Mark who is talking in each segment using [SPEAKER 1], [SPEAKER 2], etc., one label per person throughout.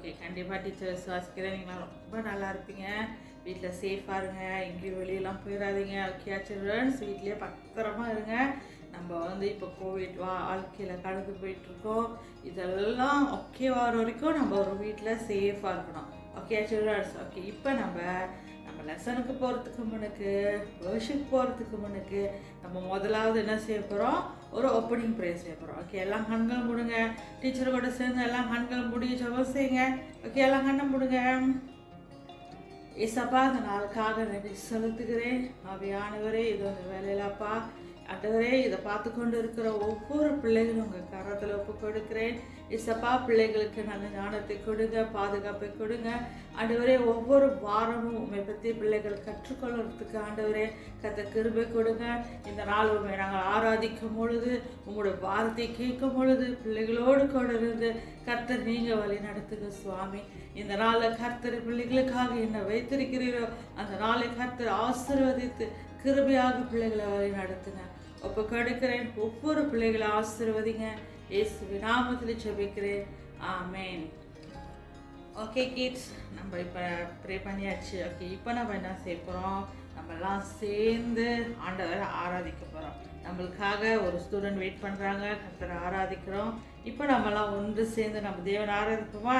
[SPEAKER 1] Okay, கண்டிப்பாக teacher விசுவாசிக்கிறேன். நீங்களாம் ரொம்ப நல்லா இருப்பீங்க. வீட்டில் சேஃபாக இருங்க, எங்கேயும் வெளியெல்லாம் போயிடாதீங்க. ஓகே சில்ட்ரன்ஸ், வீட்லேயே பத்திரமா இருங்க. நம்ம இப்போ கோவிட் வாழ்க்கையில் கடந்து போயிட்டுருக்கோம். இதெல்லாம் ஓகே வர வரைக்கும் நம்ம ஒரு வீட்டில் சேஃபாக இருக்கணும். Okay children's. ஓகே, இப்போ நம்ம லெசனுக்கு போகிறதுக்கு முன்னுக்கு, வர்ஷிப் போகிறதுக்கு முன்னுக்கு நம்ம முதலாவது என்ன செய்ய போகிறோம்? ஒரு ஓப்பனிங் ப்ரேயர் செய்ய போகிறோம். ஓகே, எல்லாம் கண்கள் மூடுங்க. டீச்சர் கூட சேர்ந்து எல்லாம் கண்கள் மூடி ஜெபம் செய்யுங்க. ஓகே, எல்லாம் கண்ணை மூடுங்க. ஏசப்பா, அந்த நாளுக்காக நன்றி செலுத்துகிறேன். ஆவியானவரே, இது அந்த வேலையிலப்பா ஆண்டவரே, இதை பார்த்து கொண்டு இருக்கிற ஒவ்வொரு பிள்ளைகளும் உங்கள் கரத்தில் ஒப்பு கொடுக்கிறேன். இசப்பா, பிள்ளைகளுக்கு நல்ல ஞானத்தை கொடுங்க, பாதுகாப்பை கொடுங்க. ஆண்டவரே, ஒவ்வொரு வாரமும் உண்மை பற்றி பிள்ளைகள் கற்றுக்கொள்றதுக்கு ஆண்டவரே கத்த கிருபை கொடுங்க. இந்த நாள் உண்மை நாங்கள் ஆராதிக்கும் பொழுது, உங்களுடைய வார்த்தை கேட்கும் பொழுது பிள்ளைகளோடு கூட இருந்து கர்த்தர் நீங்கள் வழி நடத்துங்க சுவாமி. இந்த நாளில் கர்த்தர் பிள்ளைகளுக்காக என்ன வைத்திருக்கிறீரோ அந்த நாளை கர்த்தர் ஆசீர்வதித்து கிருபையாக பிள்ளைகளை வழி நடத்துங்க. ஒப்பு கொடுக்கிறேன். ஒவ்வொரு பிள்ளைகளை ஆசீர்வதிங்க. இயேசுவின் நாமத்தில் ஜெபிக்கிறேன். ஆமென். ஓகே கிட்ஸ், நம்ம இப்போ ப்ரே பண்ணியாச்சு. ஓகே, இப்போ நம்ம என்ன செய்ய போகிறோம்? நம்மெல்லாம் சேர்ந்து ஆண்டவரை ஆராதிக்க போகிறோம். நம்மளுக்காக ஒரு ஸ்டூடெண்ட் வெயிட் பண்ணுறாங்க. கர்த்தரை ஆராதிக்கிறோம். இப்போ நம்மெல்லாம் ஒன்று சேர்ந்து நம்ம தேவனை ஆராதிப்போமா?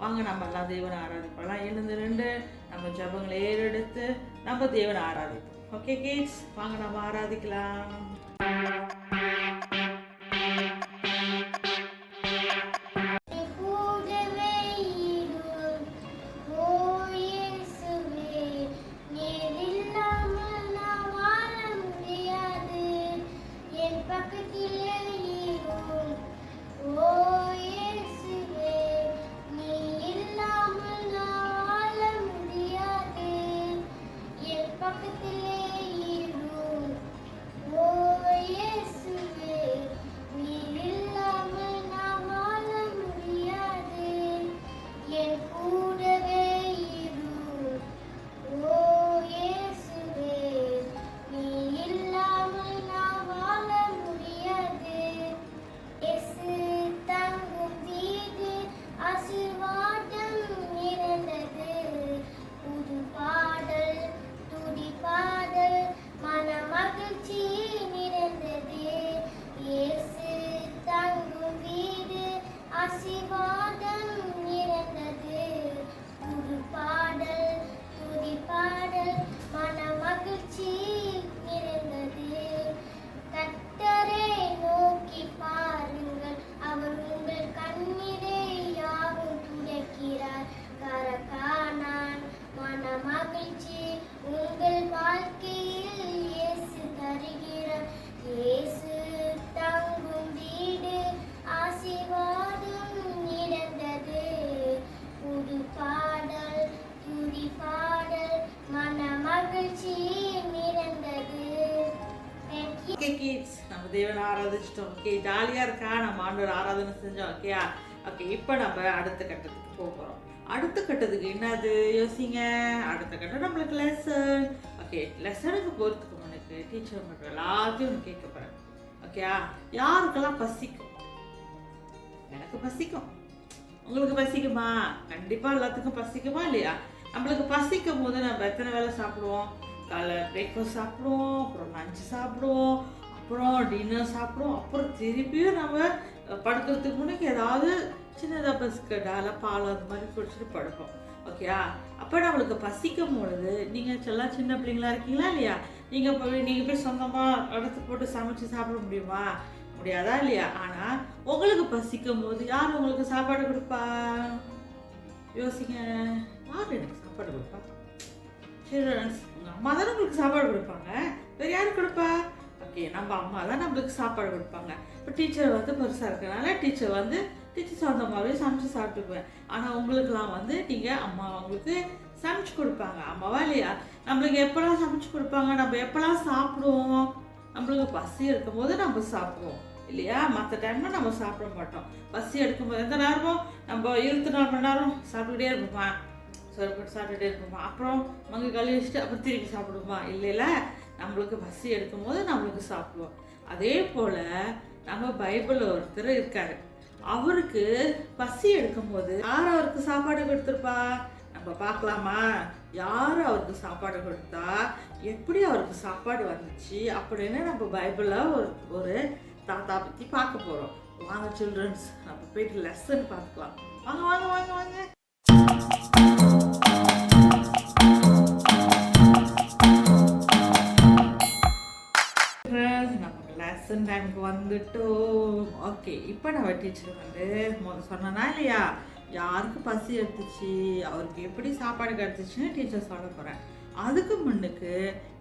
[SPEAKER 1] வாங்க, நம்ம எல்லாம் தேவனை ஆராதிப்போம். எழுந்து நின்று நம்ம ஜபங்களை ஏறெடுத்து நம்ம தேவனை ஆராதிப்போம். ஓகே கிட்ஸ், வாங்க நம்ம ஆராதிக்கலாம். ஓகே கிட்ஸ், நம்ம தேவனை ஆராதிச்சிட்டோம். ஓகே, ஜாலியாக இருக்கா? நம்ம ஆண்டவர் ஆராதனை செஞ்சோம். ஓகேயா? ஓகே, இப்போ நம்ம அடுத்த கட்டத்துக்கு போக போகிறோம். அடுத்த கட்டத்துக்கு என்னது யோசிங்க. அடுத்த கட்டம் நம்மளுக்கு லெசன். ஓகே, லெசனுக்கு போகிறதுக்கு முன்னுக்கு டீச்சர் மட்டும் எல்லாத்தையும் கேட்க போகிறேன். ஓகேயா? யாருக்கெல்லாம் பசிக்கும்? எனக்கு பசிக்கும். உங்களுக்கு பசிக்குமா? கண்டிப்பாக எல்லாத்துக்கும் பசிக்குமா இல்லையா? நம்மளுக்கு பசிக்கும் போது நம்ம எத்தனை வேலை சாப்பிடுவோம்? காலை பிரேக்ஃபாஸ்ட் சாப்பிடுவோம், அப்புறம் லஞ்சு சாப்பிடுவோம், அப்புறம் டின்னர் சாப்பிடுவோம், அப்புறம் திருப்பியும் நம்ம படுக்கிறதுக்கு முன்னாடி ஏதாவது சின்னதாக பிஸ்கட்டா இல்லை பால் அந்த மாதிரி குடிச்சிட்டு படுப்போம். ஓகேயா? அப்போ நம்மளுக்கு பசிக்கும் பொழுது நீங்கள் எல்லாம் சின்ன பிள்ளைங்களா இருக்கீங்களா இல்லையா? நீங்கள் போய் சொந்தமாக எடுத்து போட்டு சமைச்சு சாப்பிட முடியுமா? முடியாதா இல்லையா? ஆனால் உங்களுக்கு பசிக்கும் போது யார் உங்களுக்கு சாப்பாடு கொடுப்பா? யோசிங்க. யார் எனக்கு சாப்பாடு கொடுப்பா? சில்ட்ரன்ஸ், உங்கள் அம்மா தானே உங்களுக்கு சாப்பாடு கொடுப்பாங்க. வேறு யார் கொடுப்பா? ஓகே, நம்ம அம்மா தான் நம்மளுக்கு சாப்பாடு கொடுப்பாங்க. இப்போ டீச்சர் பெருசாக இருக்கிறனால டீச்சர் சொந்தமாகவே சமைச்சு சாப்பிட்டுக்குவேன். ஆனால் உங்களுக்குலாம் நீங்கள் அம்மா உங்களுக்கு சமைச்சு கொடுப்பாங்க. அம்மாவா இல்லையா? நம்மளுக்கு எப்போல்லாம் சமைச்சு கொடுப்பாங்க? நம்ம எப்போல்லாம் சாப்பிடுவோம்? நம்மளுக்கு பசி எடுக்கும் போது நம்ம சாப்பிடுவோம் இல்லையா? மற்ற டைமில் நம்ம சாப்பிட மாட்டோம். பசி எடுக்கும்போது எந்த நேரமும் நம்ம 24 மணி நேரம் சாப்பிட்டுக்கிட்டே இருப்போமா? சொரப்பட்டு சாப்பிட்டுட்டே இருப்போமா? அப்புறம் மங்க கழிச்சிட்டு அப்புறம் திருப்பி சாப்பிடுவோமா? இல்லைல்ல, நம்மளுக்கு பசி எடுக்கும் போது நம்மளுக்கு சாப்பிடுவோம். அதே போல் நம்ம பைபிளில் ஒருத்தர் இருக்கார். அவருக்கு பசி எடுக்கும்போது யார் அவருக்கு சாப்பாடு கொடுத்துருப்பா? நம்ம பார்க்கலாமா? யார் அவருக்கு சாப்பாடு கொடுத்தா, எப்படி அவருக்கு சாப்பாடு வந்துச்சு அப்படின்னு நம்ம பைபிளில் ஒரு தாத்தா பற்றி பார்க்க போகிறோம். வாங்க சில்ட்ரன்ஸ், நம்ம போயிட்டு லெசன் பார்த்துக்கலாம். வாங்க வாங்க வாங்க வாங்க. நமக்கு லெசன் டைமுக்கு வந்துட்டோம். ஓகே, இப்போ நம்ம டீச்சர் வந்து சொன்னா இல்லையா, யாருக்கு பசி எடுத்துச்சு, அவருக்கு எப்படி சாப்பாடு கிடச்சிச்சின்னு டீச்சர் சொல்ல போகிறேன். அதுக்கு முன்னுக்கு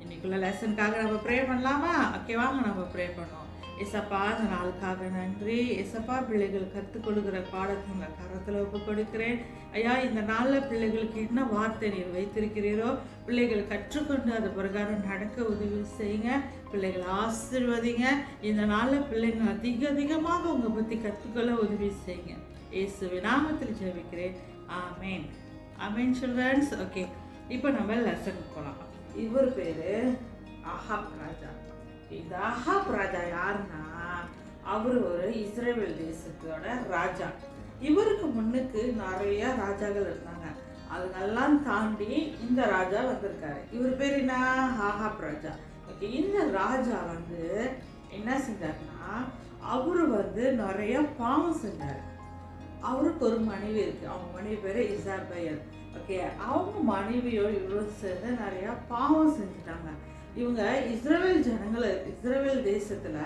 [SPEAKER 1] இன்னைக்குள்ள லெசனுக்காக நம்ம ப்ரே பண்ணலாமா? ஓகே, வாங்க நம்ம ப்ரே பண்ணுவோம். ஏசப்பா, இந்த நாளுக்காக நன்றி. ஏசப்பா, பிள்ளைகள் கற்றுக்கொடுக்கிற பாடத்தை உங்கள் கரத்தில் ஒப்பு கொடுக்கிறேன். ஐயா, இந்த நாளில் பிள்ளைகளுக்கு என்ன வார்த்தை நீர் வைத்திருக்கிறீரோ பிள்ளைகள் கற்றுக்கொண்டு அது பிரகாரம் நடக்க உதவி செய்யுங்க. பிள்ளைகளை ஆசீர்வதிங்க. இந்த நாளில் பிள்ளைங்க அதிகமாக உங்களை பற்றி கற்றுக்கொள்ள உதவி செய்யுங்க. இயேசுவின் நாமத்தில் ஜெபிக்கிறேன். ஆமேன். ஆமேன் சில்ட்ரன்ஸ். ஓகே, இப்போ நம்ம லெசனுக்கு போகலாம். இவர் பேர் ஆகாப் ராஜா. இந்த ஆகாப் ராஜா யாருன்னா, அவர் ஒரு இஸ்ரேல் தேசத்தோட ராஜா. இவருக்கு முன்னுக்கு நிறைய ராஜாக்கள் இருந்தாங்க. அதுங்கெல்லாம் தாண்டி இந்த ராஜா வந்திருக்காரு. இவர் பேர் என்ன? ஆகாப் ராஜா. ஓகே, இந்த ராஜா வந்து என்ன செஞ்சாருன்னா, அவரு வந்து நிறைய பாவம் செஞ்சாரு. அவருக்கு ஒரு மனைவி இருக்கு. அவங்க மனைவி பேரு இசாபெயல். ஓகே, அவங்க மனைவியோடு இவரும் சேர்ந்து நிறைய பாவம் செஞ்சுட்டாங்க. இவங்க இஸ்ரேல் தேசத்துல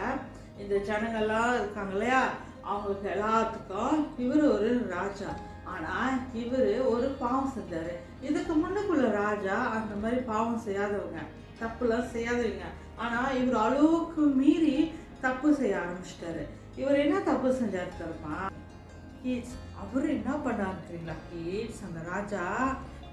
[SPEAKER 1] இந்த ஜனங்கள்லாம் இருக்காங்க இல்லையா, அவங்களுக்கு எல்லாத்துக்கும் இவர் ஒரு ராஜா. ஆனா இவர் ஒரு பாவம் செஞ்சாரு. இதுக்கு முன்னுக்குள்ள ராஜா அந்த மாதிரி பாவம் செய்யாதவங்க, தப்புலாம் செய்யாதவங்க. ஆனா இவர் அளவுக்கு மீறி தப்பு செய்ய ஆரம்பிச்சிட்டாரு. இவர் என்ன தப்பு செஞ்சாரு தெரியுமா? அவர் என்ன பண்ணாருங்களா கிட்ஸ், அந்த ராஜா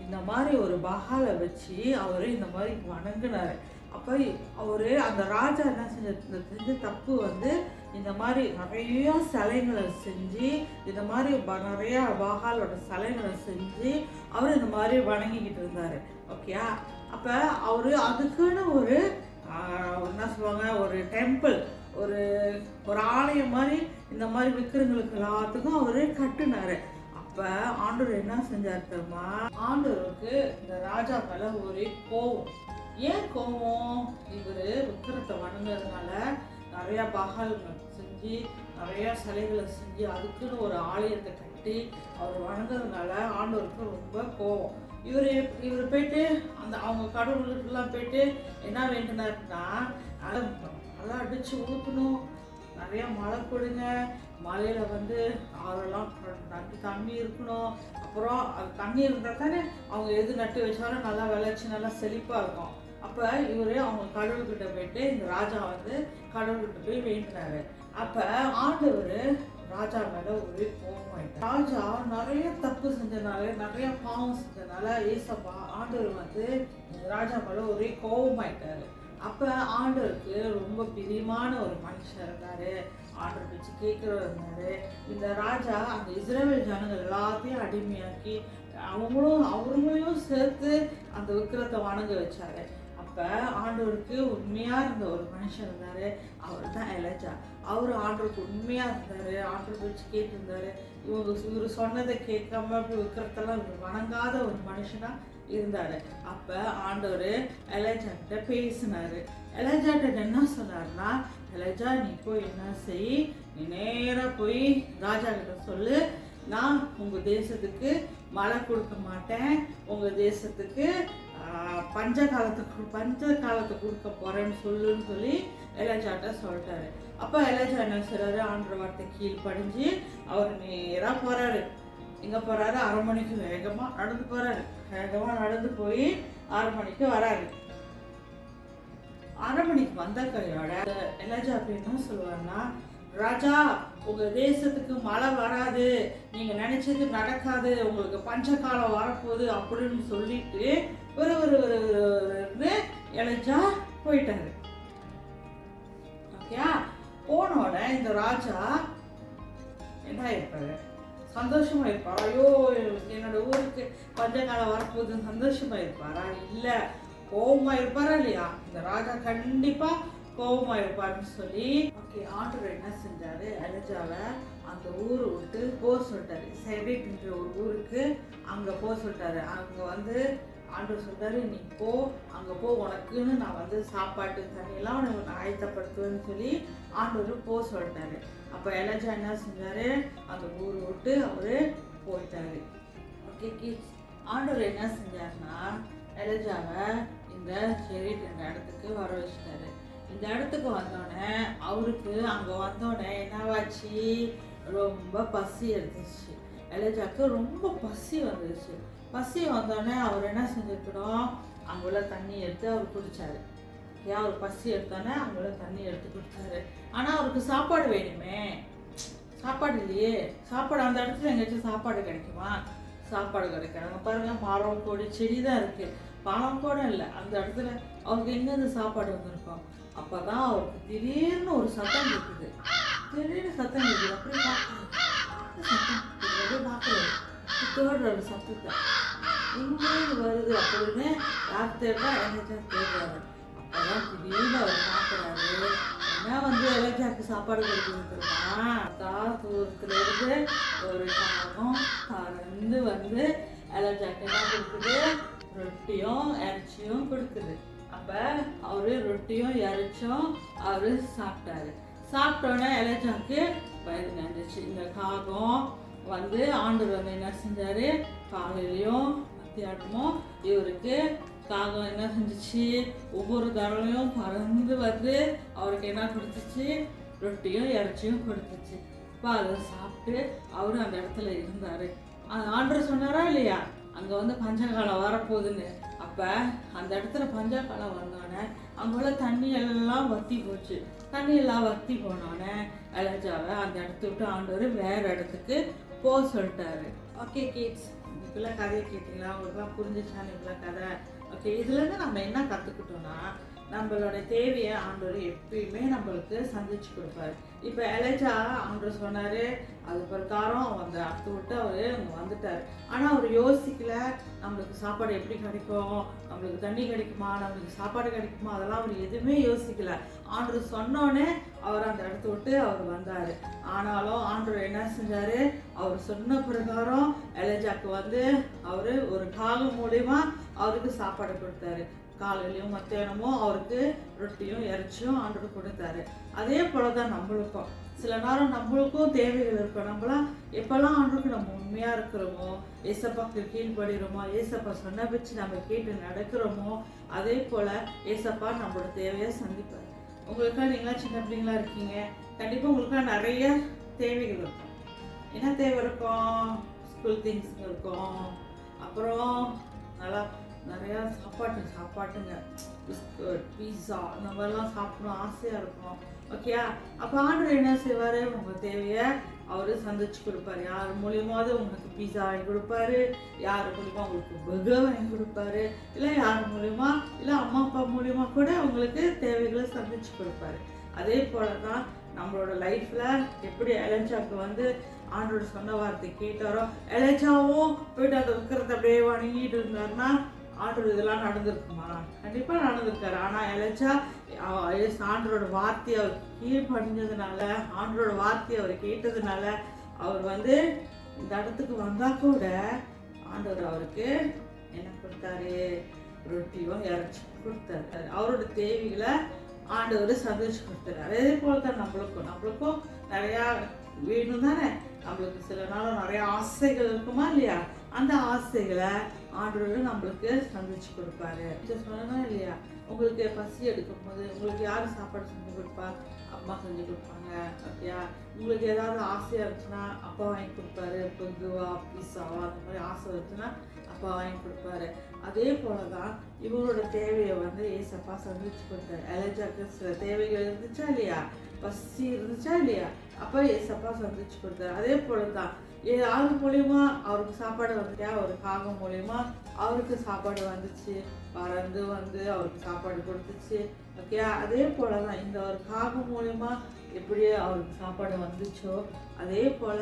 [SPEAKER 1] இந்த மாதிரி ஒரு பகாலை வச்சு அவரு இந்த மாதிரி வணங்கினாரு. அப்போ அவரு அந்த ராஜா என்ன செஞ்ச தப்பு வந்து இந்த மாதிரி நிறைய சிலைகளை செஞ்சு, இந்த மாதிரி நிறைய பகாலோட சிலைகளை செஞ்சு அவர் இந்த மாதிரி வணங்கிக்கிட்டு இருந்தாரு. ஓகேயா? அப்போ அவரு அதுக்குன்னு ஒரு என்ன சொல்லுவாங்க, ஒரு டெம்பிள், ஒரு ஆலயம் மாதிரி இந்த மாதிரி விக்கிரங்களுக்கு எல்லாத்துக்கும் அவரு கட்டுனாரு. அப்ப ஆண்டவர் என்ன செஞ்சாரு தெரியுமா? ஆண்டவருக்கு இந்த ராஜா மேல ஒரு கோவம். ஏன் கோவம்? இவரு விக்கிரத்தை வணங்குறதுனால நிறைய பகால்கள் செஞ்சு, நிறைய சிலைகளை செஞ்சு, அதுக்குன்னு ஒரு ஆலயத்தை கட்டி அவர் வணங்குறதுனால ஆண்டவருக்கு ரொம்ப கோவம். இவர் போயிட்டு அவங்க கடவுளுக்கெல்லாம் போயிட்டு என்ன வேண்டினாருன்னா, நல்லா அடிச்சு ஊற்றணும், நிறைய மழை கொடுங்க, மழையில வந்து ஆறெல்லாம் தண்ணி இருக்கணும். அப்புறம் அது தண்ணி இருந்தால் தானே அவங்க எது நட்டு வச்சாலும் நல்லா விளைச்சி நல்லா செழிப்பாக இருக்கும். அப்போ இவர் அவங்க கடவுள்கிட்ட போயிட்டு இந்த ராஜா வந்து கடவுள்கிட்ட போய் வேண்டினாரு. அப்போ ஆண்டவர் ராஜா மேலே ஒரு கோபமாயிட்டார். ராஜா நிறைய தப்பு செஞ்சதுனால, நிறைய பாவம் செஞ்சதுனால ஏசப்பா ஆண்டவர் வந்து ராஜா மேலே ஒரே கோபமாயிட்டாரு. அப்போ ஆண்டவருக்கு ரொம்ப பிரியமான ஒரு மனுஷன் இருந்தாரு. ஆண்டவர் பேச்சு கேட்கிறவர் இருந்தாரு. இந்த ராஜா அந்த இஸ்ரேல் ஜனங்கள் எல்லாத்தையும் அடிமையாக்கி அவங்களையும் சேர்த்து அந்த விக்கிரத்தை வணங்க வச்சாரு. அப்போ ஆண்டவருக்கு உண்மையா இருந்த ஒரு மனுஷன் இருந்தாரு. அவர் தான் எலியா. அவரு ஆண்டவருக்கு உண்மையா இருந்தாரு. ஆண்டவர் பேச்சு கேட்டு இருந்தாரு. இவர் சொன்னதை கேட்காம விக்கிரத்தெல்லாம் வணங்காத ஒரு மனுஷனா இருந்தாரு. அப்ப ஆண்டவர் எலியாட்ட பேசினாரு. எலியாட்ட என்ன சொன்னாருன்னா, எலியா, நீ போய் என்ன செய், நீ நேரா போய் ராஜா கிட்ட சொல்லு, நான் உங்க தேசத்துக்கு மழை கொடுக்க மாட்டேன், உங்க தேசத்துக்கு பஞ்ச காலத்தை கொடுக்க போறேன்னு சொல்லுன்னு சொல்லி எலியாட்ட சொல்லிட்டாரு. அப்ப எலியா என்ன செய்றாரு? ஆண்டவர் வார்த்தை கீழ்ப்படிஞ்சு அவர் நேரா போறாரு. எங்க போறாரு? அரண்மனைக்கு வேகமா நடந்து போறாரு. வேகமா நடந்து போய் அரண்மனைக்கு வராரு. அரண்மனைக்கு வந்த கையோட எலியா அப்படின்னு சொல்லுவாருன்னா, ராஜா, உங்க தேசத்துக்கு மழை வராது, நீங்க நினைச்சது நடக்காது, உங்களுக்கு பஞ்சகாலம் வரப்போகுது அப்படின்னு சொல்லிட்டு எலியா போயிட்டாரு. ஓகே, போனோட இந்த ராஜா என்ன இருப்பாரு? சந்தோஷமா இருப்பாரா? ஐயோ, என்னோட ஊருக்கு பஞ்சகாலம் வரப்போகுதுன்னு சந்தோஷமா இருப்பாரா? இல்ல, கோபமா இருப்பாரா இல்லையா? இந்த ராஜா கண்டிப்பா கோபமா இருப்பாருன்னு சொல்லி ஓகே ஆண்டவர் என்ன செஞ்சாரு? எலியாவை அந்த ஊரை விட்டு போக சொல்லிட்டாரு. செடின்ற ஒரு ஊருக்கு அங்கே போக சொல்லிட்டாரு. அங்கே வந்து ஆண்டவர் சொல்றாரு, நீ போ, அங்கே போ, உனக்குன்னு நான் வந்து சாப்பாட்டு தண்ணியெல்லாம் உனக்கு ஆயத்தப்படுத்துவேன்னு சொல்லி ஆண்டவர் போக சொல்லிட்டாரு. அப்போ எலஜா என்ன செஞ்சாரு, அந்த ஊரை விட்டு அவரு போயிட்டாரு. ஓகே கிட்ஸ், ஆண்டவர் என்ன செஞ்சாருன்னா எலஜாவை இந்த ஷெரிட் என்ற இடத்துக்கு வர வச்சுட்டாரு. இந்த இடத்துக்கு வந்தோடனே அவருக்கு அங்கே வந்தோடனே என்னவாச்சு, ரொம்ப பசி எடுத்துச்சு. எலஜாக்கு ரொம்ப பசி வந்துடுச்சு. பசி வந்தோடனே அவர் என்ன செஞ்சுருக்கணும், அங்குள்ள தண்ணி எடுத்து அவர் குடித்தார். ஏன் அவர் பசி எடுத்தோடனே அங்குள்ள தண்ணி எடுத்து குடித்தாரு. ஆனால் அவருக்கு சாப்பாடு வேணுமே, சாப்பாடு இல்லையே. சாப்பாடு அந்த இடத்துல எங்கேயாச்சும் சாப்பாடு கிடைக்குமா? சாப்பாடு கிடைக்காது. பாருங்க, மரம் கொடி செடி தான் இருக்குது, பழம் கூட இல்லை. அந்த இடத்துல அவருக்கு எங்கேருந்து சாப்பாடு வந்திருக்கோம்? அப்போ தான் அவருக்கு திடீர்னு ஒரு சத்தம் கேட்குது. திடீர்னு சத்தம் கேட்குது. அப்படியே பார்க்குறது தேடுறாரு சத்தத்தை, எங்கேருந்து வருது அப்படின்னு. யார் தேடுறா? எலஜா தேடுறாரு. அப்போதான் திடீர்னு அவர் பார்க்குறாரு, என்ன வந்து எலஜாக்கு சாப்பாடு கொடுக்குறது தெரியுமா? தூரத்துல இருந்து ஒரு காகம் பறந்து வந்து எலஜாக்கு என்ன கொடுக்குது, ரொட்டியும் இறைச்சியும் கொடுக்குது. அப்போ அவரு ரொட்டியும் இறைச்சும் அவரு சாப்பிட்டாரு. சாப்பிட்டோன்னே எலஜாக்கு வயிறு நினைச்சு. இந்த காகம் வந்து ஆண்டவர் வந்து என்ன செஞ்சாரு, காலையிலையும் மத்தியானமும் இவருக்கு காகம் என்ன செஞ்சிச்சு, ஒவ்வொரு தடவையும் பறந்து வந்து அவருக்கு என்ன கொடுத்துச்சு, ரொட்டியும் இறைச்சியும் கொடுத்துச்சு. இப்போ அதை சாப்பிட்டு அவரு அந்த இடத்துல இருந்தாரு. ஆண்டவர் சொன்னாரா இல்லையா, அங்கே வந்து பஞ்சகாலம் வரப்போகுதுன்னு. அப்போ அந்த இடத்துல பஞ்சகாலம் வந்தோடனே அங்குள்ள தண்ணி எல்லாம் வற்றி போச்சு. தண்ணி எல்லாம் வற்றி போனோடனே எலஜாவை அந்த இடத்த விட்டு ஆண்டவர் வேற இடத்துக்கு போக சொல்லிட்டாரு. ஓகே கிட்ஸ், இப்பெல்லாம் கதையை கேட்டீங்களா? உங்களுக்குலாம் புரிஞ்சிச்சான்னு இப்பெல்லாம் கதை? ஓகே, இதுலேருந்து நம்ம என்ன கற்றுக்கிட்டோம்னா, நம்மளோட தேவையை ஆண்டவர் எப்பயுமே நம்மளுக்கு சந்திச்சு கொடுப்பாரு. இப்போ எலஜா ஆண்டவர் சொன்னார், அது பிரகாரம் அந்த அத்தை விட்டு அவர் அங்கே வந்துட்டார். ஆனால் அவர் யோசிக்கல, நம்மளுக்கு சாப்பாடு எப்படி கிடைக்கும், நம்மளுக்கு தண்ணி கிடைக்குமா, நம்மளுக்கு சாப்பாடு கிடைக்குமா, அதெல்லாம் அவர் எதுவுமே யோசிக்கல. ஆண்டவர் சொன்னோன்னே அவர் அந்த இடத்த விட்டு அவர் வந்தார். ஆனாலும் ஆண்டவர் என்ன செஞ்சார், அவர் சொன்ன பிரகாரம் எலஜாக்கு வந்து அவர் ஒரு காகம் மூலியமா அவருக்கு சாப்பாடு கொடுத்தாரு. காலையிலையும் மத்தியானமும் அவருக்கு ரொட்டியும் இறைச்சியும் ஆண்டவர் கொடுத்தாரு. அதே போல தான் நம்மளுக்கும் சில நேரம் நம்மளுக்கும் தேவைகள் இருக்கும். நம்மளாம் எப்பெல்லாம் ஆண்டவருக்கு நம்ம உண்மையாக இருக்கிறோமோ, ஏசப்பாக்கு கீழ்படுகிறோமோ, ஏசப்பா சொன்ன வச்சு நம்ம கேட்டு நடக்கிறோமோ, அதே போல் ஏசப்பா நம்மளோட தேவையை சந்திப்பார். உங்களுக்காக நீங்களாம் சின்ன பிள்ளைங்களா இருக்கீங்க, கண்டிப்பாக உங்களுக்காக நிறைய தேவைகள் இருக்கும். என்ன தேவை இருக்கும்? ஸ்கூல் திங்ஸ் இருக்கும், அப்புறம் நல்லா நிறையா சாப்பாட்டுங்க, பிஸ்கட், பீஸா, இந்த மாதிரிலாம் சாப்பிடணும் ஆசையாக இருக்கும். ஓகேயா? அப்போ ஆண்டவர் என்ன செய்வார், உங்கள் தேவையை அவர் சந்திச்சு கொடுப்பாரு. யார் மூலியமாவது உங்களுக்கு பீஸா வாங்கி கொடுப்பாரு, யார் மூலியமாக உங்களுக்கு பர்கர் வாங்கி கொடுப்பாரு, இல்லை யார் மூலியமா, இல்லை அம்மா அப்பா மூலியமா கூட உங்களுக்கு தேவைகளை சந்திச்சு கொடுப்பாரு. அதே போல தான் நம்மளோட லைஃப்பில் எப்படி எலஜாக்கு வந்து ஆண்டவர் சொன்ன வார்த்தை கேட்டாரோ, எலஜாவும் போயிட்டு அதை விற்கிறத அப்படியே வணங்கிட்டு இருந்தாருன்னா ஆண்டவர் இதெல்லாம் நடந்திருக்குமா? கண்டிப்பாக நடந்திருக்காரு. ஆனால் எலஜா ஆண்டரோட வார்த்தையை அவர் கீழ்படிஞ்சதுனால, ஆண்டரோட வார்த்தையை அவர் கேட்டதுனால அவர் வந்து இந்த இடத்துக்கு வந்தால் கூட ஆண்டவர் அவருக்கு என்ன கொடுத்தாரு, ரொட்டியும் இறைச்சி கொடுத்தாரு. அவரோட தேவைகளை ஆண்டவர் சந்திச்சு கொடுத்தாரு. அதே போல தான் நம்மளுக்கும் நிறையா வேணும் தானே. நம்மளுக்கு சில நாள் நிறைய ஆசைகள் இருக்குமா இல்லையா? அந்த ஆசைகளை ஆண்டவர் நம்மளுக்கு சந்திச்சு கொடுப்பாரு. சொன்னா இல்லையா, உங்களுக்கு பசி எடுக்கும் போது உங்களுக்கு யார் சாப்பாடு செஞ்சு கொடுப்பா? அம்மா செஞ்சு கொடுப்பாங்க. ஓகேயா? உங்களுக்கு ஏதாவது ஆசையாக இருந்துச்சுன்னா அப்பா வாங்கி கொடுப்பாரு. பொதுவா பீஸாவா அந்த மாதிரி ஆசை இருந்துச்சுன்னா அப்பா வாங்கி கொடுப்பாரு. அதே போல தான் இவரோட தேவையை வந்து ஏசப்பா சந்திச்சு கொடுத்தாரு. எலஜாக்கு சில தேவைகள் இருந்துச்சா இல்லையா, பசி இருந்துச்சா இல்லையா, அப்போ ஏசப்பா சந்திச்சு கொடுத்தாரு. அதே போல தான் யார் மூலியமா அவருக்கு சாப்பாடு வந்துட்டா, ஒரு காகம் மூலியமா அவருக்கு சாப்பாடு வந்துச்சு, பறந்து வந்து அவருக்கு சாப்பாடு கொடுத்துச்சு. ஓகே, அதே போல தான் இந்த ஒரு காகம் மூலியமா எப்படி அவருக்கு சாப்பாடு வந்துச்சோ, அதே போல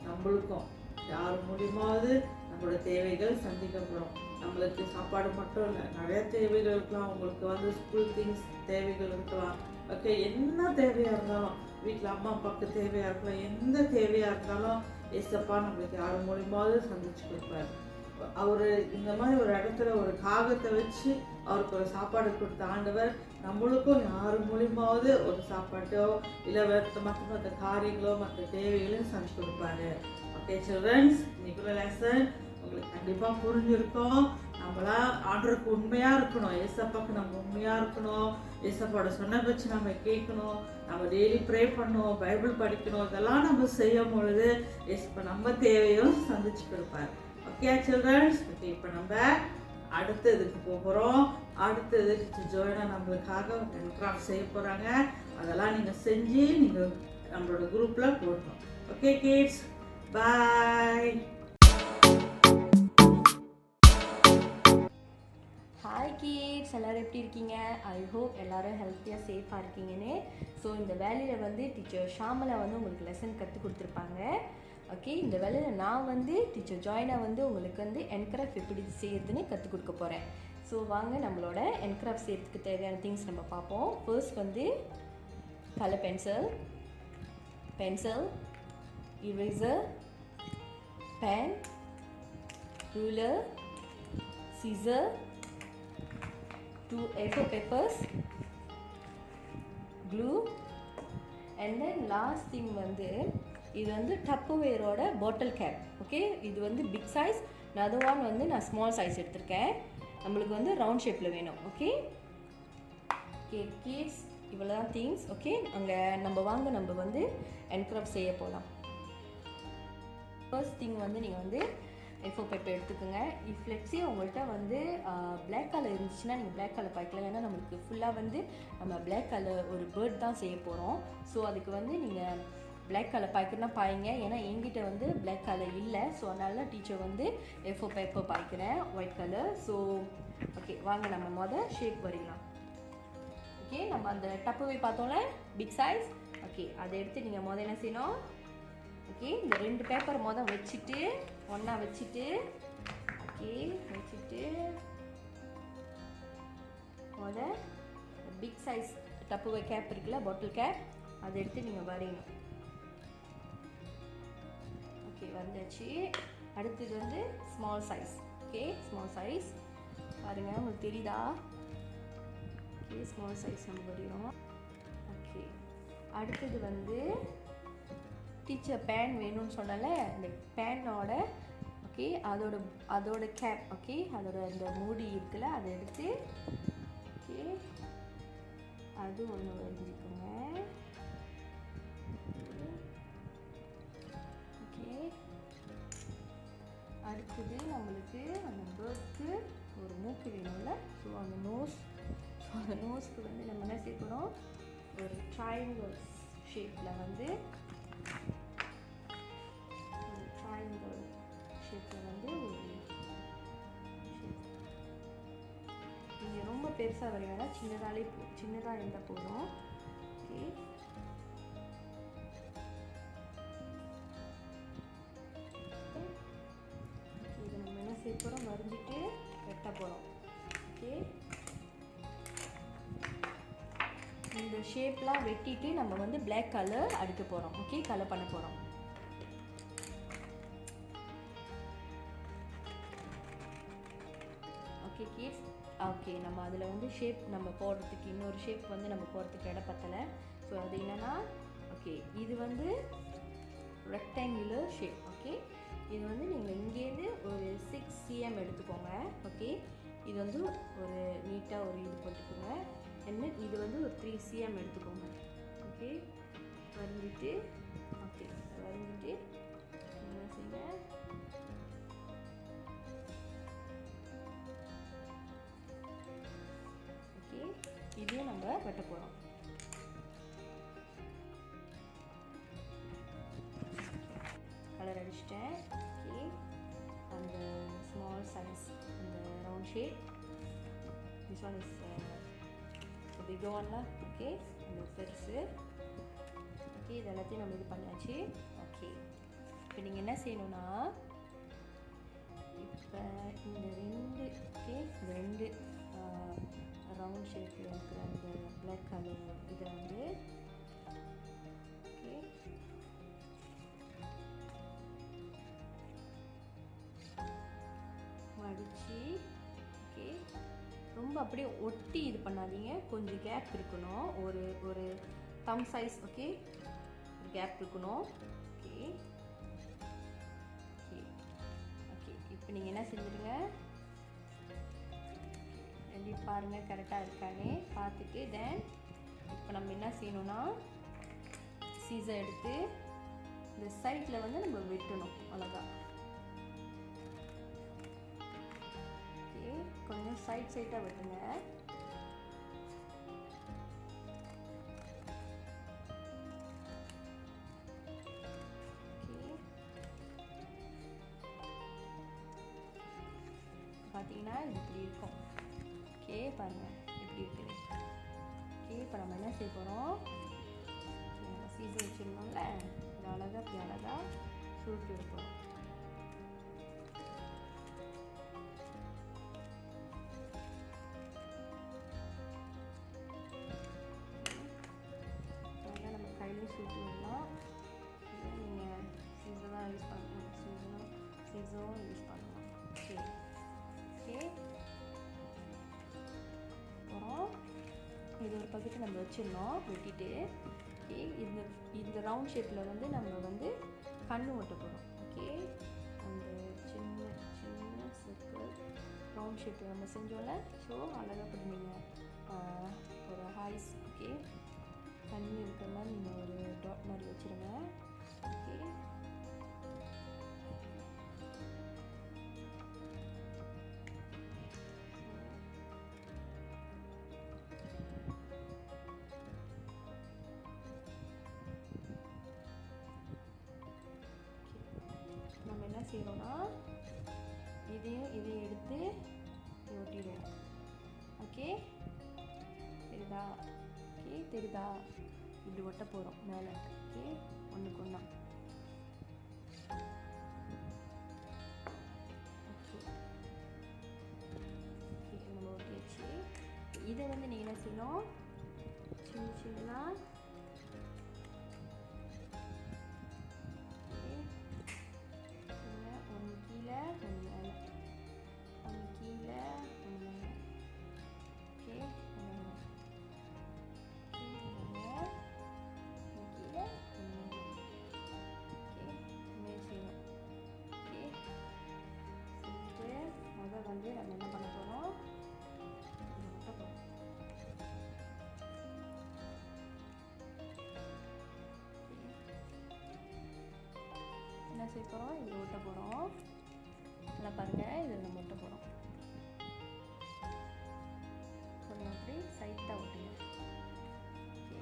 [SPEAKER 1] நம்மளுக்கும் யார் மூலியமாவது நம்மளோட தேவைகள் சந்திக்கப்படும். நம்மளுக்கு சாப்பாடு மட்டும் இல்லை, நிறைய தேவைகள் இருக்கலாம். உங்களுக்கு வந்து ஸ்கூல் திங்ஸ் தேவைகள் இருக்கலாம். ஓகே, என்ன தேவையாக இருந்தாலும், வீட்டில் அம்மா அப்பாவுக்கு தேவையாக இருக்கலாம், எந்த தேவையாக இருந்தாலும் ஏசப்பா நம்மளுக்கு யார் மூலியமாவது சந்திச்சு கொடுப்பாரு. அவர் இந்த மாதிரி ஒரு இடத்துல ஒரு காகத்தை வச்சு அவருக்கு ஒரு சாப்பாடு கொடுத்த ஆண்டவர் நம்மளுக்கும் யார் மூலியமாவது ஒரு சாப்பாட்டோ இல்லை மற்ற காரியங்களோ மற்ற தேவைகளையும் சமைச்சு கொடுப்பாரு. ஓகே சில்ட்ரன்ஸ், இன்னைக்குள்ள லெசன் உங்களுக்கு கண்டிப்பாக புரிஞ்சிருக்கும். நம்மளாம் ஆண்டவருக்கு உண்மையாக இருக்கணும், ஏசப்பாவுக்கு நம்ம உண்மையாக இருக்கணும், ஏசப்பாவோட சொன்ன வச்சு நம்ம கேட்கணும், நம்ம டெய்லி ப்ரே பண்ணணும், பைபிள் படிக்கணும். இதெல்லாம் நம்ம செய்யும் பொழுது ஏசப்பா நம்ம தேவையும் சந்திச்சு கொடுப்பாரு. ஓகே சில்ட்ரன்ஸ், ஓகே இப்போ நம்ம அடுத்த இதுக்கு போகிறோம். அடுத்தது ஜோயினா நம்மளுக்காக என்கிராஃப்ட் செய்ய போகிறாங்க. அதெல்லாம் நீங்கள் செஞ்சு நீங்கள் நம்மளோட குரூப்பில் போடணும். ஓகே கிட்ஸ், பாய்.
[SPEAKER 2] ஹாய் கிட்ஸ், எல்லோரும் எப்படி இருக்கீங்க? ஐ ஹோப் எல்லோரும் ஹெல்த்தியாக சேஃபாக இருக்கீங்கன்னு. ஸோ இந்த வேலையில் வந்து டீச்சர் ஷாமலா வந்து உங்களுக்கு லெசன் கற்றுக் கொடுத்துருப்பாங்க. ஓகே, இந்த வேலையில் நான் வந்து டீச்சர் ஜாயினா வந்து உங்களுக்கு வந்து என்கிராஃப்ட் எப்படி செய்யறதுன்னு கற்றுக் கொடுக்க போகிறேன். ஸோ வாங்க நம்மளோட என்கிராஃப்ட் செய்யறதுக்கு தேவையான திங்ஸ் நம்ம பார்ப்போம். ஃபர்ஸ்ட் வந்து colour pencil, eraser, pen, ruler, scissor, 2 A4 papers, glue, and then last thing வந்து இது வந்து டப்புவேரோட பாட்டில் கேப். ஓகே, இது வந்து பிக் சைஸ், another one வந்து நான் ஸ்மால் சைஸ் எடுத்திருக்கேன். நம்மளுக்கு வந்து ரவுண்ட் ஷேப்பில் வேணும். ஓகே கிட்ஸ், இவ்வளோ தான் திங்ஸ். ஓகே, அங்கே நம்ம வந்து என்கிராஃப்ட் செய்ய போகலாம். ஃபர்ஸ்ட் திங் வந்து நீங்கள் வந்து A4 பேப்பர் எடுத்துக்கோங்க. ஃப்ளெக்ஸி உங்கள்கிட்ட வந்து பிளாக் கலர் இருந்துச்சுன்னா நீங்கள் பிளாக் கலர் பாய்க்கலாம். ஏன்னா நம்மளுக்கு ஃபுல்லாக வந்து நம்ம பிளாக் கலர் ஒரு பேர்ட் தான் செய்ய போகிறோம். ஸோ அதுக்கு வந்து நீங்கள் பிளாக் கலர் பாய்க்கிறனா பாய்ங்க. ஏன்னா என்கிட்ட வந்து பிளாக் கலர் இல்லை. ஸோ அதனால டீச்சர் வந்து A4 பேப்பர் பாய்க்கிறேன் ஒயிட் கலர். ஸோ ஓகே, வாங்க நம்ம ஷேப் வரையலாம். ஓகே, நம்ம அந்த டப்புவே பார்த்தோம்ல பிக் சைஸ். ஓகே, அதை எடுத்து நீங்கள் என்ன செய்யணும்? ஓகே, இந்த 2 பேப்பர் வச்சுட்டு ஒன்றா வச்சுட்டு, ஓகே வச்சுட்டு பிக் சைஸ் டப்புவே கேப் இருக்குல்ல, பாட்டில் கேப், அதை எடுத்து நீங்கள் வரையணும். ஓகே, வந்தாச்சு. அடுத்தது வந்து small size. Okay, small size பாருங்கள், உங்களுக்கு தெரியுதா? ஓகே, ஸ்மால் சைஸ் நம்ம வரைகிறோம். ஓகே, அடுத்தது வந்து டீச்சர் பேன் வேணும்னு சொன்னால இந்த பேனோட ஓகே அதோட கேப், ஓகே அதோட அந்த மூடி இருக்குல்ல, அதை எடுத்து ஓகே அது ஒன்று வரைஞ்சிக்கோங்க. ஓகே, அடுத்தது நம்மளுக்கு அந்த பேர்ட்க்கு ஒரு மூக்கு வேணும்ல. ஸோ அந்த நோஸ்க்கு வந்து நம்ம என்ன சேர்க்கணும்? ஒரு ட்ரையாங்கிள் ஷேப்பில் வந்து ஒரு ஷேப். நீங்கள் ரொம்ப பெருசாக வரையாடா, சின்னதாக இருந்தால் போதும். ஓகே, இது நம்ம என்ன செய்ய போகிறோம்? வரைஞ்சிட்டு வெட்ட போகிறோம். ஓகே, இந்த ஷேப்லாம் வெட்டிட்டு நம்ம வந்து பிளாக் கலர் அடிக்க போகிறோம். ஓகே, கலர் பண்ண போகிறோம். ஓகே கிட்ஸ், ஓகே நம்ம அதில் வந்து ஷேப் நம்ம போடுறதுக்கு இன்னொரு ஷேப் வந்து நம்ம போடுறதுக்கு இடம் பத்தலை. ஸோ அது என்னென்னா, ஓகே இது வந்து ரெக்டாங்குலர் ஷேப். ஓகே, இது வந்து நீங்கள் இங்கேருந்து ஒரு 6 cm எடுத்துக்கோங்க. ஓகே, இது வந்து ஒரு நீட்டாக ஒரு இது போட்டுக்கோங்க. என்ன இது வந்து ஒரு 3 cm எடுத்துக்கோங்க. ஓகே, வரைஞ்சிட்டு ஓகே வரைஞ்சிட்டு என்ன செய்யுங்க? ஓகே, இதையும் நம்ம வெட்ட போகிறோம். கலர் அடிச்சிட்டேன். ஓகே, அந்த ஸ்மால் சைஸ் அந்த round shape, this one is big ஒன்ல. ஓகே, இந்த பெருசு. ஓகே, இது எல்லாத்தையும் நம்ம இது பண்ணியாச்சு. ஓகே, இப்போ நீங்கள் என்ன செய்யணும்னா இப்போ இந்த ரெண்டு ஓகே இந்த ரெண்டு ரவுண்ட் ஷேப்பில் இருக்கிற அந்த பிளாக் கலர் இதை வந்து ஓகே மடித்து ஓகே ரொம்ப அப்படியே ஒட்டி இது பண்ணாதீங்க, கொஞ்சம் கேப் இருக்கணும், ஒரு ஒரு தம் சைஸ் ஓகே கேப் இருக்கணும். ஓகே ஓகே ஓகே இப்போ நீங்கள் என்ன செஞ்சுடுங்க, ரெண்டு பாருங்கள் கரெக்டாக இருக்கானே பார்த்துட்டு தென் இப்போ நம்ம என்ன செய்யணும்னா சீசர் எடுத்து இந்த சைடில் வந்து நம்ம வெட்டணும் அழகா. ஓகே கொஞ்சம் சைடாக வெட்டுங்க. ஓகே பார்த்தீங்கன்னா இது இப்படி இருக்கும். ஓகே பாருங்கள் எப்படி இருக்குது. ஓகே இப்போ நம்ம என்ன செய்ய போகிறோம், நம்ம சீசர் வச்சுருந்தோம்ல இது அழகாக இப்படி அழகாக சுருட்டி எடுப்போம். அதெல்லாம் நம்ம கையிலையும் சுருட்டி விடலாம், நீங்கள் சீசர் தான் யூஸ் பண்ணணும், சீசரும் யூஸ் பண்ணலாம். ஓகே ஓகே அப்புறம் இது ஒரு பக்கெட்டு நம்ம வச்சிடணும் வெட்டிட்டு. ஓகே இந்த ரவுண்ட் ஷேப்பில் வந்து நம்ம வந்து கண்ணு ஒட்ட போகிறோம். ஓகே அந்த சின்ன சின்ன சர்க்கிள் ரவுண்ட் ஷேப்பில் நம்ம செஞ்சோம்ல, ஸோ அழகாக அப்படி நீங்கள் ஒரு ஹாய்ஸ் ஓகே கண்ணு இருக்கிற மாதிரி நீங்கள் ஒரு டாட் மாதிரி வச்சுருங்க. ஓகே நம்ம என்ன செய்கிறோன்னா இதையும் எடுத்து ஒட்டிடுவோம். ஓகே தெரியுதா, ஓகே தெரியுதா, இப்படி ஒட்ட போகிறோம் மேலே. ஓகே ஒன்றுக்கு ஒன்றா. ஓகே ஓகே நம்ம ஒட்டியாச்சு. இதை வந்து நீங்கள் என்ன செய்யணும், சின்ன சின்னதாக ஒன்று கீழே ஒன்று மேலே, ஒன்று கீழே ஒன்று மேலே. ஓகே கீழே ஒன்று மேலே. ஓகே இனிமேல் செய்யணும். ஓகே செஞ்சுட்டு அதை வந்து நம்ம என்ன பண்ண போகிறோம், ஒட்ட போகிறோம். என்ன செய்ய போகிறோம், இதில் ஒட்ட போகிறோம். நல்லா பாருங்கள், இதில் நம்ம ஒட்ட போகிறோம். கொஞ்சம் அப்படி சைட்டாக ஒட்டுங்க. ஓகே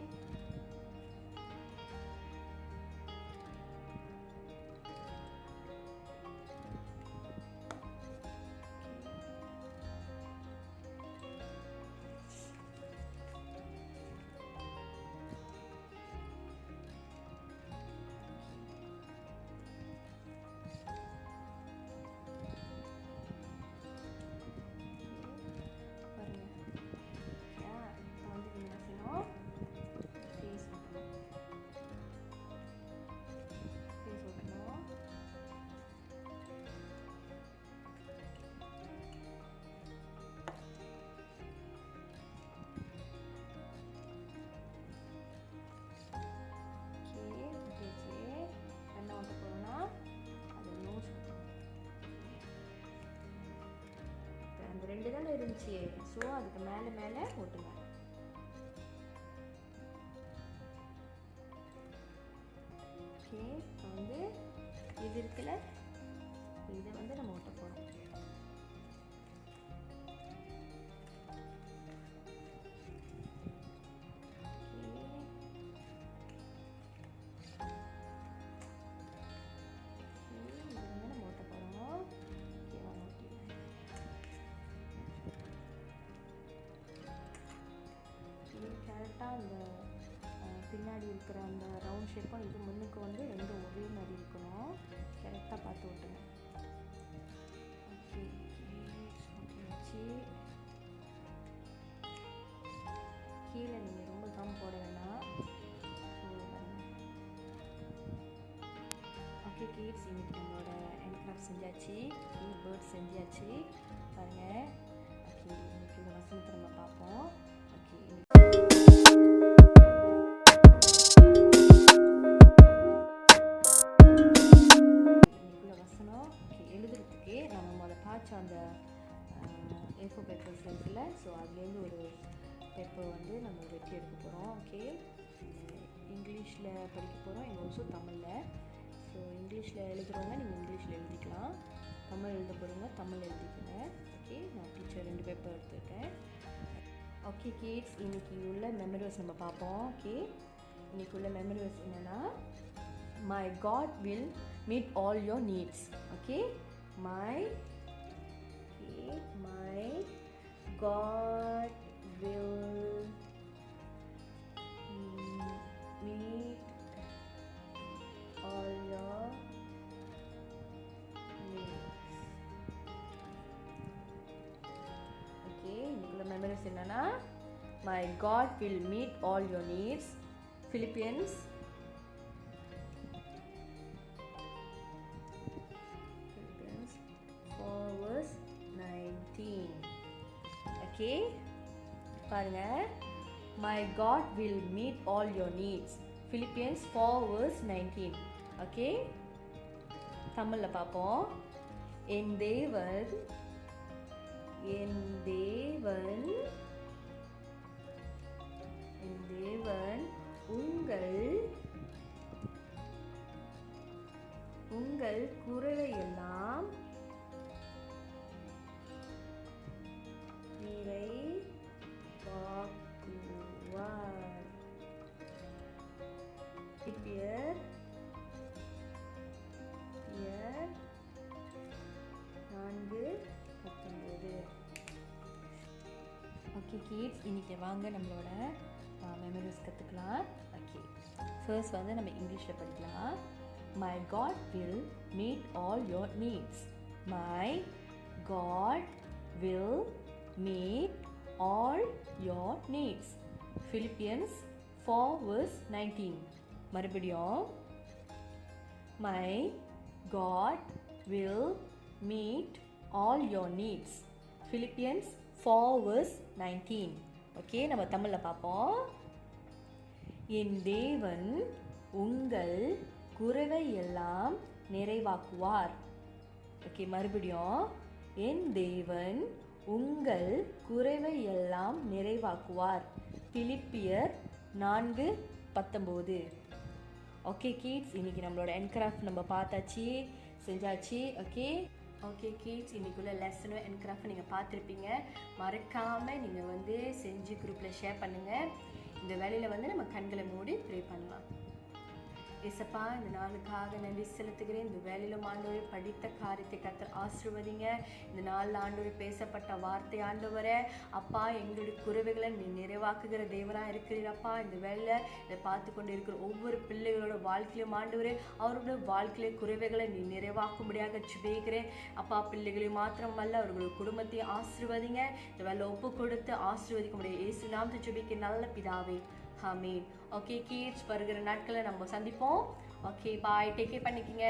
[SPEAKER 2] ரெண்டு தானே இருந்துச்சு, ஸோ அதுக்கு மேலே மேலே ஓட்டுங்க. ஓகே வந்து இது இருக்குல்ல, இதை வந்து நம்ம ஓட்ட போகிறோம். கரெக்டாக அந்த பின்னாடி இருக்கிற அந்த ரவுண்ட் ஷேப்பும் இது முன்னுக்கு வந்து ரெண்டும் ஒரே மாதிரி இருக்கணும். கரெக்டாக பார்த்து விட்டுங்க. ஓகே செஞ்சாச்சு. கீழே நீங்கள் ரொம்ப கம் போட வேணாம். ஓகே கிட்ஸ், இன்னைக்கு நம்மளோட ஹேண்ட் கிராஃப்ட் செஞ்சாச்சு, பேர்ட் செஞ்சாச்சு பாருங்கள். ஓகே, இன்னைக்கு இந்த வசனத்தை நம்ம பார்ப்போம். ஓகே, இன்னைக்குள்ள வசனம் ஓகே எழுதுறதுக்கு நம்ம முதல்ல பார்த்து அந்த A4 பேப்பர்ஸ் இருக்குல்ல, ஸோ அதுலேருந்து ஒரு பேப்பர் வந்து நம்ம வெட்டி எடுக்க போகிறோம். ஓகே, இங்கிலீஷில் படிக்க போகிறோம், எங்கள் ஆல்சோ தமிழில். ஸோ இங்கிலீஷில் எழுதுகிறவங்க நீங்கள் இங்கிலீஷில் எழுதிக்கலாம், தமிழ் எழுத போகிறவங்க தமிழ் எழுதிக்கங்க. ஓகே, நான் டீச்சர் 2 பேப்பர் எடுத்துருக்கேன். ஓகே கிட்ஸ், இன்னைக்கு உள்ள மெமரிஸ் நம்ம பார்ப்போம். ஓகே, இன்னைக்கு உள்ள மெமரிஸ் என்னென்னா, my God will meet all your needs. Okay, மை God will meet all your needs. Okay, இன்னைக்குள்ள மெமரிஸ் என்னன்னா, my God will meet all your needs. Philippians 4:19. Okay பாருங்க, my God will meet all your needs. Philippians 4:19. Okay, தமிழில் பார்ப்போம். என் தேவன் உங்கள் குறையெல்லாம் நிறைவாக்குவார். Philippians 4:19. Okay kids, இன்னைக்கு வாங்க நம்மளோட மெமரிஸ் கற்றுக்கலாம். ஓகே, ஃபர்ஸ்ட் வந்து நம்ம இங்கிலீஷில் படிக்கலாம். My God will meet all your needs. My God will meet all your needs. Philippians 4:19. மறுபடியும், My God will meet all your needs. Philippians 4:19. Okay, நம்ம தமிழில் பார்ப்போம். என் தேவன் உங்கள் குறைவை எல்லாம் நிறைவாக்குவார். ஓகே, மறுபடியும், என் தேவன் உங்கள் குறைவை எல்லாம் நிறைவாக்குவார். பிலிப்பியர் 4:19. ஓகே கிட்ஸ், இன்னைக்கு நம்மளோட என்கிராஃப்ட் நம்ம பார்த்தாச்சு, செஞ்சாச்சு. ஓகே கிட்ஸ், இன்றைக்குள்ள லெசனும் என்கிராஃப்ட் நீங்கள் பார்த்துருப்பீங்க. மறக்காமல் நீங்கள் வந்து செஞ்சு குரூப்பில் ஷேர் பண்ணுங்கள். இந்த வேலையில் வந்து நம்ம கண்களை மூடி ப்ரே பண்ணலாம். ஏசப்பா, இந்த நாளுக்காக நன்றி செலுத்துகிறேன். இந்த வேலையிலும் ஆண்டவரே படித்த காரியத்தை கர்த்தர் ஆசீர்வதிங்க. இந்த நாளில் ஆண்டவரே பேசப்பட்ட வார்த்தை ஆண்டவரே அப்பா, எங்களுடைய குறைவுகளை நீ நிறைவாக்குகிற தேவனாக இருக்கிறீரப்பா. இந்த வேலையில் இதை பார்த்து கொண்டு இருக்கிற ஒவ்வொரு பிள்ளைகளோட வாழ்க்கையிலும் ஆண்டவரே அவருடைய வாழ்க்கையில குறைவுகளை நீ நிறைவாக்கும்படியாக ஜெபிக்கிறேன் அப்பா. பிள்ளைகளையும் மாத்திரமல்ல அவர்களுடைய குடும்பத்தையும் ஆசீர்வதிங்க. இந்த வேலை ஒப்பு கொடுத்து ஆசீர்வதிக்க முடியும். இயேசு நாமத்தை ஜெபிக்க நல்ல பிதாவே, ஆமென். ஓகே கிட்ஸ், வருகிற நாட்களை நம்ம சந்திப்போம். ஓகே பாய், டேக் கேர் பண்ணிக்கங்க.